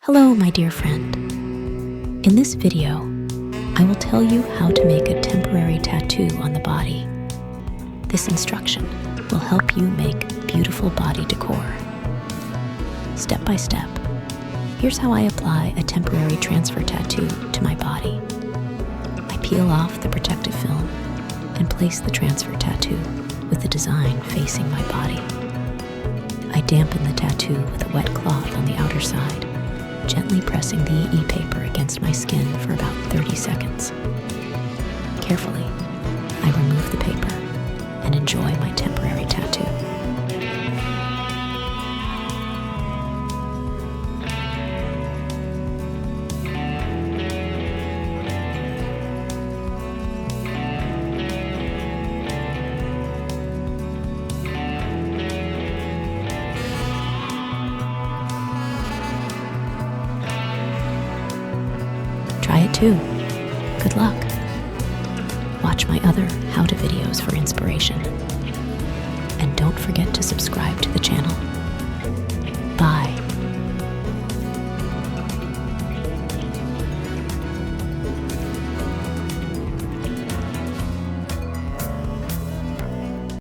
Hello, my dear friend. In this video, I will tell you how to make a temporary tattoo on the body. This instruction will help you make beautiful body decor. Step by step, here's how I apply a temporary transfer tattoo to my body. I peel off the protective film and place the transfer tattoo with the design facing my body. I dampen the tattoo with a wet cloth on the outer side, gently pressing the e-paper against my skin for about 30 seconds. Carefully, I remove the paper and enjoy my temporary tattoo. Try it too. Good luck. Watch my other how-to videos for inspiration. And don't forget to subscribe to the channel. Bye.